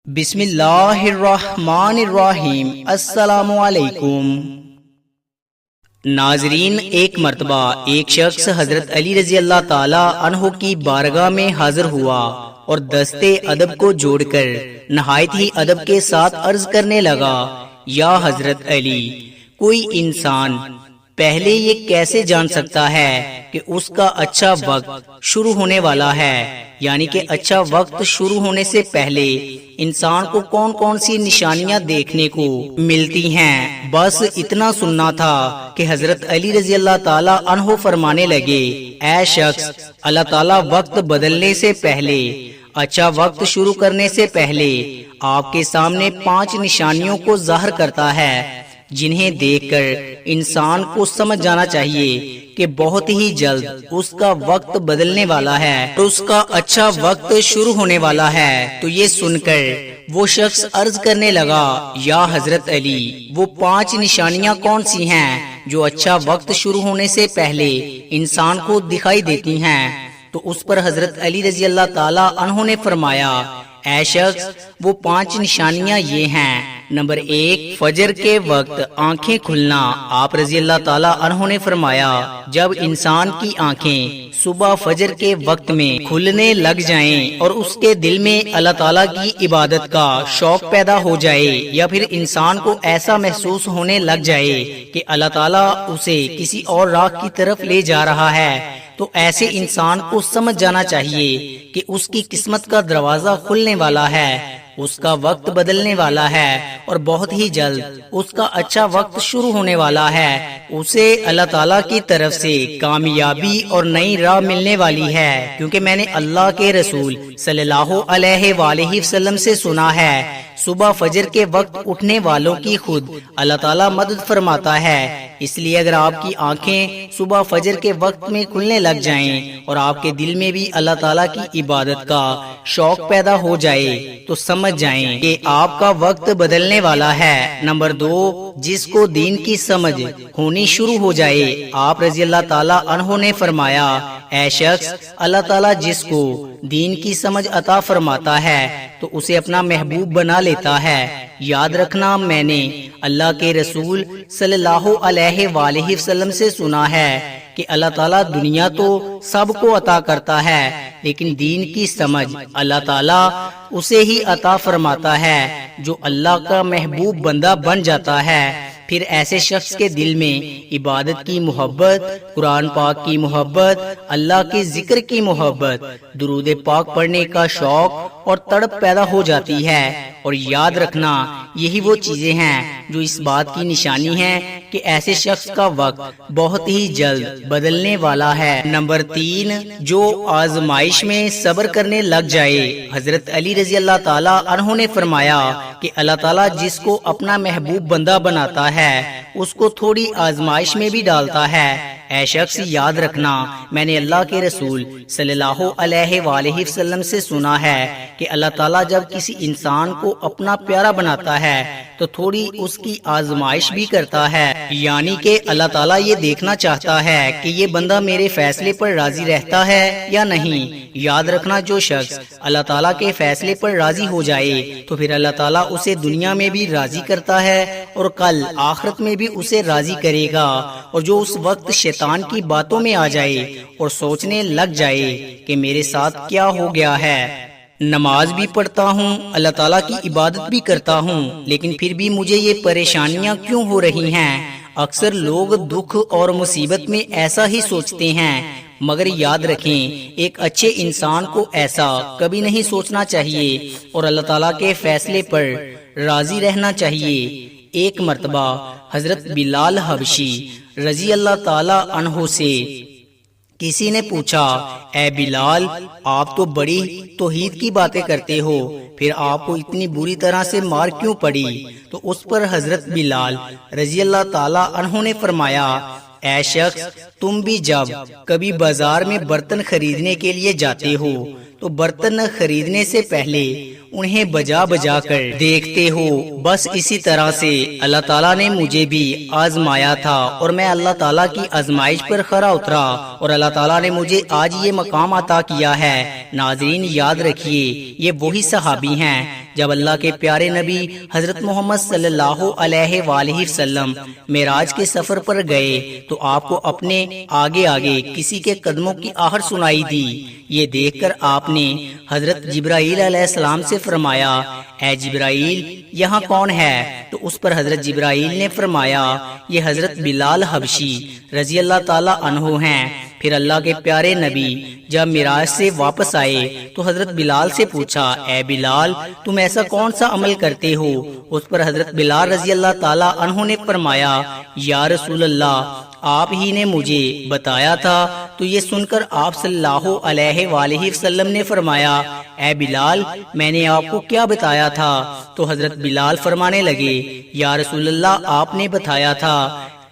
بسم اللہ الرحمن الرحیم۔ السلام علیکم ناظرین، ایک مرتبہ ایک شخص حضرت علی رضی اللہ تعالی عنہ کی بارگاہ میں حاضر ہوا اور دستے ادب کو جوڑ کر نہایت ہی ادب کے ساتھ عرض کرنے لگا، یا حضرت علی، کوئی انسان پہلے یہ کیسے جان سکتا ہے کہ اس کا اچھا وقت شروع ہونے والا ہے؟ یعنی کہ اچھا وقت شروع ہونے سے پہلے انسان کو کون کون سی نشانیاں دیکھنے کو ملتی ہیں؟ بس اتنا سننا تھا کہ حضرت علی رضی اللہ تعالی عنہ فرمانے لگے، اے شخص، اللہ تعالی وقت بدلنے سے پہلے، اچھا وقت شروع کرنے سے پہلے آپ کے سامنے 5 نشانیوں کو ظاہر کرتا ہے، جنہیں دیکھ کر انسان کو سمجھ جانا چاہیے کہ بہت ہی جلد اس کا وقت بدلنے والا ہے، اس کا اچھا وقت شروع ہونے والا ہے۔ تو یہ سن کر وہ شخص عرض کرنے لگا، یا حضرت علی، وہ 5 نشانیاں کون سی ہیں جو اچھا وقت شروع ہونے سے پہلے انسان کو دکھائی دیتی ہیں؟ تو اس پر حضرت علی رضی اللہ تعالی عنہ نے فرمایا، اے شخص، وہ 5 نشانیاں یہ ہیں۔ نمبر 1، فجر کے وقت آنکھیں کھلنا۔ آپ رضی اللہ تعالی عنہ نے فرمایا، جب انسان کی آنکھیں صبح فجر کے وقت میں کھلنے لگ جائیں اور اس کے دل میں اللہ تعالیٰ کی عبادت کا شوق پیدا ہو جائے، یا پھر انسان کو ایسا محسوس ہونے لگ جائے کہ اللہ تعالیٰ اسے کسی اور راہ کی طرف لے جا رہا ہے، تو ایسے انسان کو سمجھ جانا چاہیے کہ اس کی قسمت کا دروازہ کھلنے والا ہے، اس کا وقت بدلنے والا ہے اور بہت ہی جلد اس کا اچھا وقت شروع ہونے والا ہے، اسے اللہ تعالیٰ کی طرف سے کامیابی اور نئی راہ ملنے والی ہے، کیونکہ میں نے اللہ کے رسول صلی اللہ علیہ وآلہ وسلم سے سنا ہے، صبح فجر کے وقت اٹھنے والوں کی خود اللہ تعالیٰ مدد فرماتا ہے۔ اس لیے اگر آپ کی آنکھیں صبح فجر کے وقت میں کھلنے لگ جائیں اور آپ کے دل میں بھی اللہ تعالیٰ کی عبادت کا شوق پیدا ہو جائے تو سمجھ جائیں کہ آپ کا وقت بدلنے والا ہے۔ نمبر 2، جس کو دین کی سمجھ ہونی شروع ہو جائے۔ آپ رضی اللہ تعالیٰ عنہ نے فرمایا، اے شخص، اللہ تعالیٰ جس کو دین کی سمجھ عطا فرماتا ہے تو اسے اپنا محبوب بنا لیتا ہے۔ یاد رکھنا، میں نے اللہ کے رسول صلی اللہ علیہ وآلہ وسلم سے سنا ہے کہ اللہ تعالیٰ دنیا تو سب کو عطا کرتا ہے، لیکن دین کی سمجھ اللہ تعالیٰ اسے ہی عطا فرماتا ہے جو اللہ کا محبوب بندہ بن جاتا ہے۔ پھر ایسے شخص کے دل میں عبادت کی محبت، قرآن پاک کی محبت، اللہ کے ذکر کی محبت، درود پاک پڑھنے کا شوق اور تڑپ پیدا ہو جاتی ہے۔ اور یاد رکھنا، یہی وہ چیزیں ہیں جو اس بات کی نشانی ہے کہ ایسے شخص کا وقت بہت ہی جلد بدلنے والا ہے۔ نمبر 3، جو آزمائش میں صبر کرنے لگ جائے۔ حضرت علی رضی اللہ تعالی عنہ نے فرمایا کہ اللہ تعالیٰ جس کو اپنا محبوب بندہ بناتا ہے اس کو تھوڑی آزمائش میں بھی ڈالتا ہے۔ اے شخص، یاد رکھنا، میں نے اللہ کے رسول صلی اللہ علیہ وآلہ وسلم سے سنا ہے کہ اللہ تعالیٰ جب کسی انسان کو اپنا پیارا بناتا ہے تو تھوڑی اس کی آزمائش بھی کرتا ہے، یعنی کہ اللہ تعالیٰ یہ دیکھنا چاہتا ہے کہ یہ بندہ میرے فیصلے پر راضی رہتا ہے یا نہیں۔ یاد رکھنا، جو شخص اللہ تعالیٰ کے فیصلے پر راضی ہو جائے تو پھر اللہ تعالیٰ اسے دنیا میں بھی راضی کرتا ہے اور کل آخرت میں بھی اسے راضی کرے گا۔ اور جو اس وقت شیطان کی باتوں میں آ جائے اور سوچنے لگ جائے کہ میرے ساتھ کیا ہو گیا ہے، نماز بھی پڑھتا ہوں، اللہ تعالیٰ کی عبادت بھی کرتا ہوں، لیکن پھر بھی مجھے یہ پریشانیاں کیوں ہو رہی ہیں؟ اکثر لوگ دکھ اور مصیبت میں ایسا ہی سوچتے ہیں، مگر یاد رکھیں، ایک اچھے انسان کو ایسا کبھی نہیں سوچنا چاہیے اور اللہ تعالیٰ کے فیصلے پر راضی رہنا چاہیے۔ ایک مرتبہ حضرت بلال حبشی رضی اللہ تعالی عنہ سے کسی نے پوچھا، اے بلال، آپ تو بڑی توحید کی باتیں کرتے ہو، پھر آپ کو اتنی بری طرح سے مار کیوں پڑی؟ تو اس پر حضرت بلال رضی اللہ تعالی عنہ نے فرمایا، اے شخص، تم بھی جب کبھی بازار میں برتن خریدنے کے لیے جاتے ہو تو برتن خریدنے سے پہلے انہیں بجا بجا کر دیکھتے ہو، بس اسی طرح سے اللہ تعالیٰ نے مجھے بھی آزمایا تھا اور میں اللہ تعالیٰ کی آزمائش پر کھرا اترا اور اللہ تعالیٰ نے مجھے آج یہ مقام عطا کیا ہے۔ ناظرین، یاد رکھیے، یہ وہی صحابی ہیں جب اللہ کے پیارے نبی حضرت محمد صلی اللہ علیہ وآلہ وسلم معراج کے سفر پر گئے تو آپ کو اپنے آگے آگے کسی کے قدموں کی آہٹ سنائی دی۔ یہ دیکھ کر آپ نے حضرت جبرائیل علیہ السلام سے فرمایا، اے جبرائیل یہاں کون ہے؟ تو اس پر حضرت جبرائیل نے فرمایا، یہ حضرت بلال حبشی رضی اللہ تعالی عنہ ہیں۔ پھر اللہ کے پیارے نبی جب معراج سے واپس آئے تو حضرت بلال سے پوچھا، اے بلال تم ایسا کون سا عمل کرتے ہو؟ اس پر حضرت بلال رضی اللہ تعالی عنہ نے فرمایا، یا رسول اللہ آپ ہی نے مجھے بتایا تھا۔ تو یہ سن کر آپ صلی اللہ علیہ وآلہ وسلم نے فرمایا، اے بلال میں نے آپ کو کیا بتایا تھا؟ تو حضرت بلال فرمانے لگے، یا رسول اللہ آپ نے بتایا تھا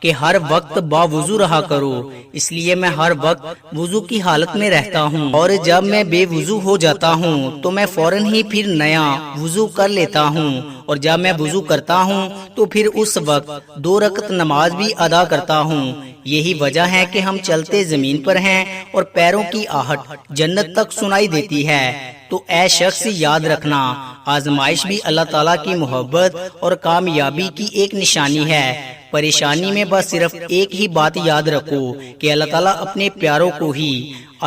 کہ ہر وقت باوضو رہا کرو، اس لیے میں ہر وقت وضو کی حالت میں رہتا ہوں، اور جب میں بے وضو ہو جاتا ہوں تو میں فوراً ہی پھر نیا وضو کر لیتا ہوں، اور جب میں وضو کرتا ہوں تو پھر اس وقت 2 رکعت نماز بھی ادا کرتا ہوں۔ یہی وجہ ہے کہ ہم چلتے زمین پر ہیں اور پیروں کی آہٹ جنت تک سنائی دیتی ہے۔ تو اے شخص یاد رکھنا، آزمائش بھی اللہ تعالیٰ کی محبت اور کامیابی کی ایک نشانی ہے۔ پریشانی میں بس صرف ایک ہی بات یاد رکھو کہ اللہ تعالیٰ اپنے پیاروں کو ہی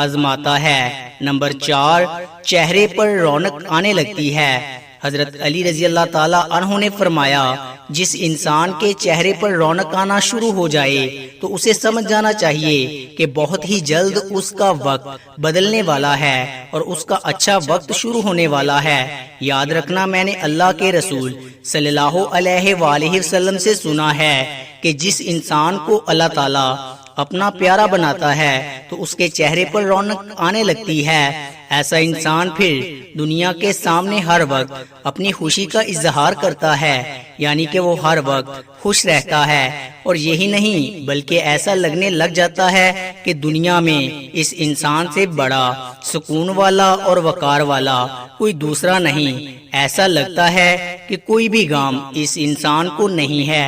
آزماتا ہے۔ نمبر 4، چہرے پر رونق آنے لگتی ہے۔ حضرت علی رضی اللہ تعالی عنہ نے فرمایا، جس انسان کے چہرے پر رونق آنا شروع ہو جائے تو اسے سمجھ جانا چاہیے کہ بہت ہی جلد اس کا وقت بدلنے والا ہے اور اس کا اچھا وقت شروع ہونے والا ہے۔ یاد رکھنا، میں نے اللہ کے رسول صلی اللہ علیہ وآلہ وسلم سے سنا ہے کہ جس انسان کو اللہ تعالی اپنا پیارا بناتا ہے تو اس کے چہرے پر رونق آنے لگتی ہے۔ ایسا انسان پھر دنیا کے سامنے ہر وقت اپنی خوشی کا اظہار کرتا ہے، یعنی کہ وہ ہر وقت خوش رہتا ہے، اور یہی نہیں بلکہ ایسا لگنے لگ جاتا ہے کہ دنیا میں اس انسان سے بڑا سکون والا اور وقار والا کوئی دوسرا نہیں۔ ایسا لگتا ہے کہ کوئی بھی غم اس انسان کو نہیں ہے۔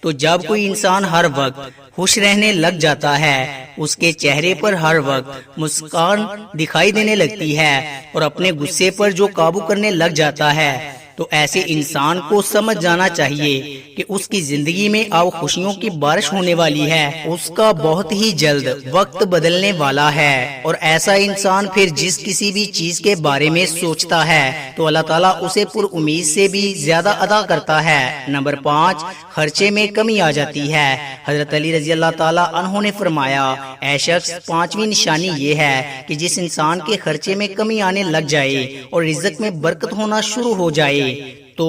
تو جب کوئی انسان ہر وقت خوش رہنے لگ جاتا ہے، اس کے چہرے پر ہر وقت مسکان دکھائی دینے لگتی ہے اور اپنے غصے پر جو قابو کرنے لگ جاتا ہے، تو ایسے انسان کو سمجھ جانا چاہیے کہ اس کی زندگی میں اب خوشیوں کی بارش ہونے والی ہے، اس کا بہت ہی جلد وقت بدلنے والا ہے۔ اور ایسا انسان پھر جس کسی بھی چیز کے بارے میں سوچتا ہے تو اللہ تعالیٰ اسے پر امید سے بھی زیادہ عطا کرتا ہے۔ نمبر 5، خرچے میں کمی آ جاتی ہے۔ حضرت علی رضی اللہ تعالی عنہ نے فرمایا، اے شخص 5ویں نشانی یہ ہے کہ جس انسان کے خرچے میں کمی آنے لگ جائے اور رزق میں برکت ہونا شروع ہو جائے تو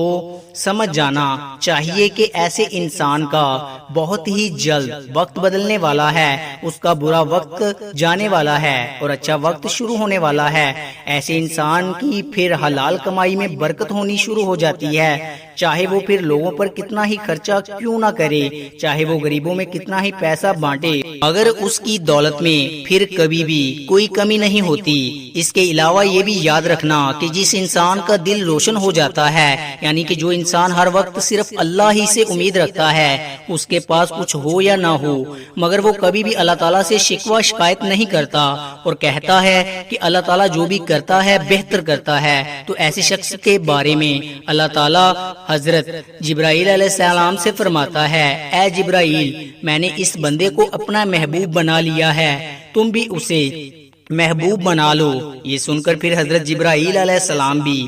سمجھ جانا چاہیے کہ ایسے انسان کا بہت ہی جلد وقت بدلنے والا ہے، اس کا برا وقت جانے والا ہے اور اچھا وقت شروع ہونے والا ہے۔ ایسے انسان کی پھر حلال کمائی میں برکت ہونی شروع ہو جاتی ہے، چاہے وہ پھر لوگوں پر کتنا ہی خرچہ کیوں نہ کرے، چاہے وہ غریبوں میں کتنا ہی پیسہ بانٹے، اگر اس کی دولت میں پھر کبھی بھی کوئی کمی نہیں ہوتی۔ اس کے علاوہ یہ بھی یاد رکھنا کہ جس انسان کا دل روشن ہو جاتا ہے، یعنی کہ جو انسان ہر وقت صرف اللہ ہی سے امید رکھتا ہے، اس کے پاس کچھ ہو یا نہ ہو مگر وہ کبھی بھی اللہ تعالیٰ سے شکوہ شکایت نہیں کرتا اور کہتا ہے کہ اللہ تعالیٰ جو بھی کرتا ہے بہتر کرتا ہے، تو ایسے شخص کے بارے میں اللہ تعالیٰ حضرت جبرائیل علیہ السلام سے فرماتا ہے، اے جبرائیل میں نے اس بندے کو اپنا محبوب بنا لیا ہے، تم بھی اسے محبوب بنا لو۔ یہ سن کر پھر حضرت جبرائیل علیہ السلام بھی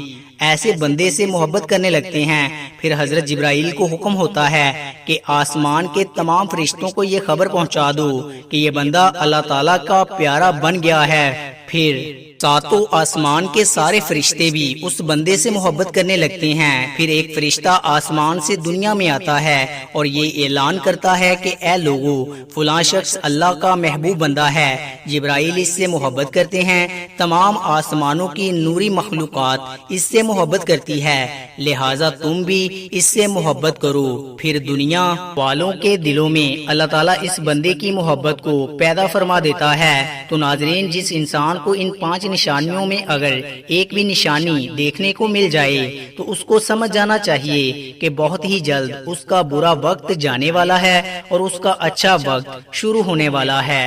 ایسے بندے سے محبت کرنے لگتے ہیں۔ پھر حضرت جبرائیل کو حکم ہوتا ہے کہ آسمان کے تمام فرشتوں کو یہ خبر پہنچا دو کہ یہ بندہ اللہ تعالیٰ کا پیارا بن گیا ہے۔ پھر 7 آسمان کے سارے فرشتے بھی اس بندے سے محبت کرنے لگتے ہیں۔ پھر ایک فرشتہ آسمان سے دنیا میں آتا ہے اور یہ اعلان کرتا ہے کہ اے لوگو، فلاں شخص اللہ کا محبوب بندہ ہے۔ جبرائیل اس سے محبت کرتے ہیں، تمام آسمانوں کی نوری مخلوقات اس سے محبت کرتی ہے، لہٰذا تم بھی اس سے محبت کرو۔ پھر دنیا والوں کے دلوں میں اللہ تعالیٰ اس بندے کی محبت کو پیدا فرما دیتا ہے۔ تو ناظرین، جس انسان کو ان 5 نشانیوں میں اگر ایک بھی نشانی دیکھنے کو مل جائے تو اس کو سمجھ جانا چاہیے کہ بہت ہی جلد اس کا برا وقت جانے والا ہے اور اس کا اچھا وقت شروع ہونے والا ہے۔